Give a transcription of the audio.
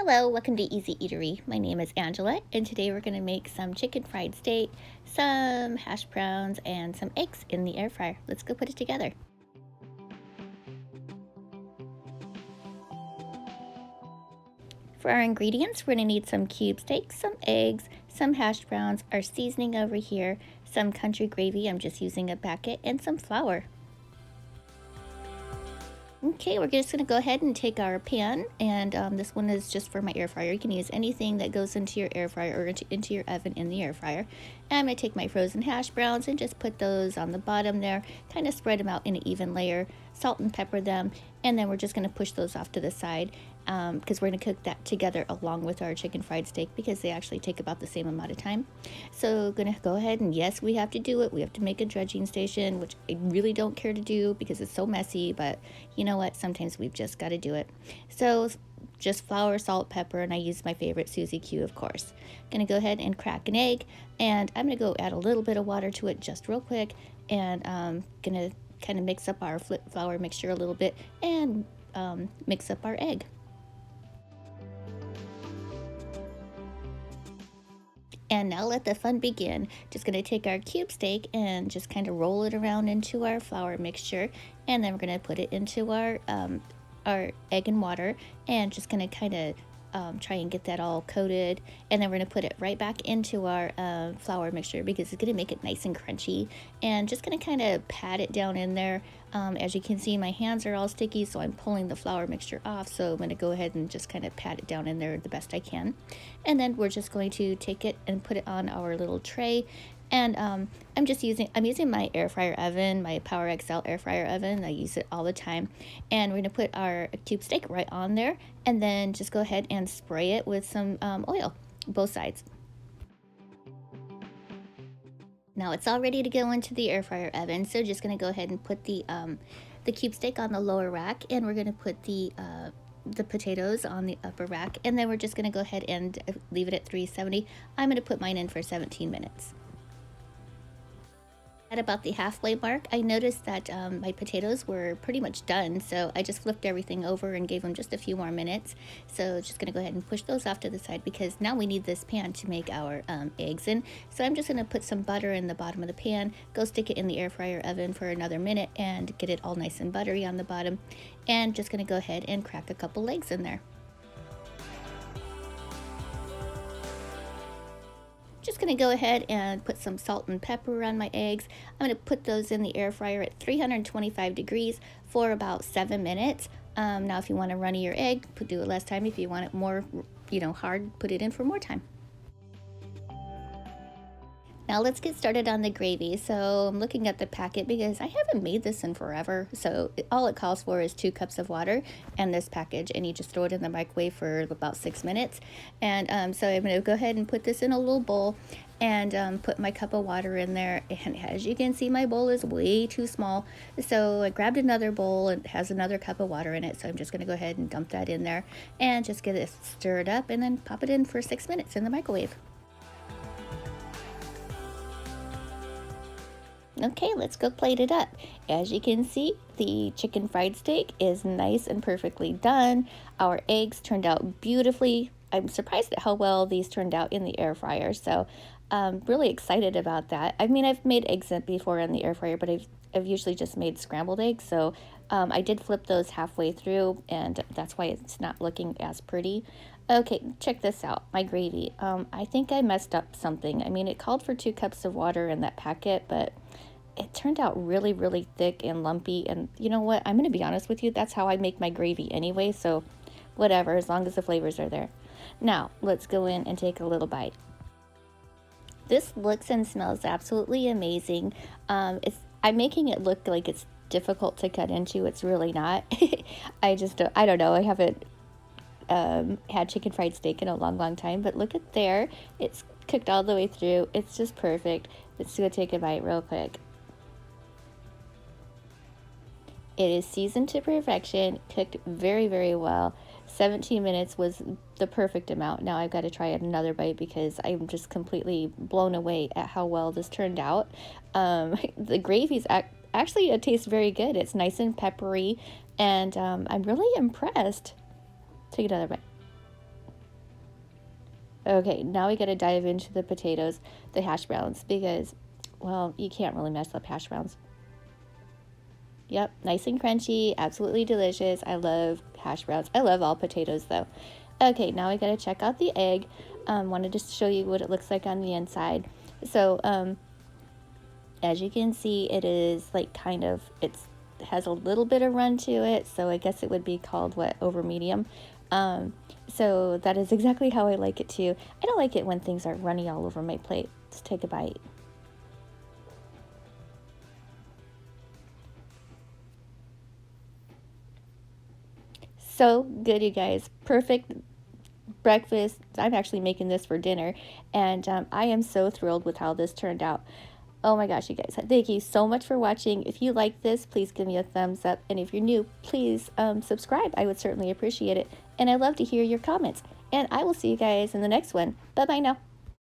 Hello, welcome to EZ Eatery. My name is Angela, and today we're going to make some chicken fried steak, some hash browns, and some eggs in the air fryer. Let's go put it together. For our ingredients, we're going to need some cube steak, some eggs, some hash browns, our seasoning over here, some country gravy, I'm just using a packet, and some flour. Okay, we're just going to go ahead and take our pan, and this one is just for my air fryer. You can use anything that goes into your air fryer or into your oven in the air fryer. And I'm going to take my frozen hash browns and just put those on the bottom there, kind of spread them out in an even layer, salt and pepper them, and then we're just going to push those off to the side because we're going to cook that together along with our chicken fried steak because they actually take about the same amount of time. So going to go ahead and yes, we have to do it. We have to make a dredging station, which I really don't care to do because it's so messy, but you know what? Sometimes we've just got to do it. So just flour, salt, pepper, and I use my favorite Susie Q, of course. Gonna go ahead and crack an egg, and I'm gonna go add a little bit of water to it just real quick, and gonna kind of mix up our flour mixture a little bit and mix up our egg. And now let the fun begin. Just gonna take our cube steak and just kind of roll it around into our flour mixture, and then we're gonna put it into our egg and water, and just gonna kind of try and get that all coated, and then we're gonna put it right back into our flour mixture because it's gonna make it nice and crunchy, and just gonna kind of pat it down in there. As you can see, my hands are all sticky, so I'm pulling the flour mixture off, so I'm gonna go ahead and just kind of pat it down in there the best I can, and then we're just going to take it and put it on our little tray. And I'm using my air fryer oven, my Power XL air fryer oven. I use it all the time. And we're gonna put our cube steak right on there, and then just go ahead and spray it with some oil, both sides. Now it's all ready to go into the air fryer oven. So just gonna go ahead and put the cube steak on the lower rack, and we're gonna put the potatoes on the upper rack, and then we're just gonna go ahead and leave it at 370. I'm gonna put mine in for 17 minutes. At about the halfway mark, I noticed that my potatoes were pretty much done, so I just flipped everything over and gave them just a few more minutes. So just gonna go ahead and push those off to the side because now we need this pan to make our eggs in. So I'm just gonna put some butter in the bottom of the pan, go stick it in the air fryer oven for another minute and get it all nice and buttery on the bottom, and just gonna go ahead and crack a couple eggs in there. Just gonna go ahead and put some salt and pepper on my eggs. I'm gonna put those in the air fryer at 325 degrees for about 7 minutes. Now if you want a runnier egg, do it less time. If you want it more, hard, put it in for more time. Now let's get started on the gravy. So I'm looking at the packet because I haven't made this in forever. So all it calls for is 2 cups of water and this package, and you just throw it in the microwave for about 6 minutes. And so I'm gonna go ahead and put this in a little bowl and put my cup of water in there. And as you can see, my bowl is way too small. So I grabbed another bowl and it has another cup of water in it. So I'm just gonna go ahead and dump that in there and just get it stirred up and then pop it in for 6 minutes in the microwave. Okay, let's go plate it up. As you can see, the chicken fried steak is nice and perfectly done. Our eggs turned out beautifully. I'm surprised at how well these turned out in the air fryer, so I'm really excited about that. I mean, I've made eggs before in the air fryer, but I've usually just made scrambled eggs, so I did flip those halfway through, and that's why it's not looking as pretty. Okay, check this out, my gravy. I think I messed up something. I mean, it called for 2 cups of water in that packet, but it turned out really, really thick and lumpy. And you know what? I'm going to be honest with you. That's how I make my gravy anyway. So whatever, as long as the flavors are there. Now, let's go in and take a little bite. This looks and smells absolutely amazing. I'm making it look like it's difficult to cut into. It's really not. I don't know. I haven't had chicken fried steak in a long, long time. But look at there. It's cooked all the way through. It's just perfect. Let's go take a bite real quick. It is seasoned to perfection, cooked very, very well. 17 minutes was the perfect amount. Now I've got to try another bite because I'm just completely blown away at how well this turned out. The gravy's actually, it tastes very good. It's nice and peppery, and I'm really impressed. Take another bite. Okay, now we gotta dive into the potatoes, the hash browns, because, well, you can't really mess up hash browns. Yep, nice and crunchy, absolutely delicious. I love hash browns. I love all potatoes though. Okay, now we gotta check out the egg. Wanted to show you what it looks like on the inside. So, as you can see, it is like kind of, it has a little bit of run to it, so I guess it would be called what, over medium. So that is exactly how I like it too. I don't like it when things are runny all over my plate. Let's take a bite. So good, you guys. Perfect breakfast. I'm actually making this for dinner, and I am so thrilled with how this turned out. Oh my gosh, you guys, thank you so much for watching. If you like this, please give me a thumbs up, and if you're new, please subscribe. I would certainly appreciate it, and I'd love to hear your comments. And I will see you guys in the next one. Bye bye now.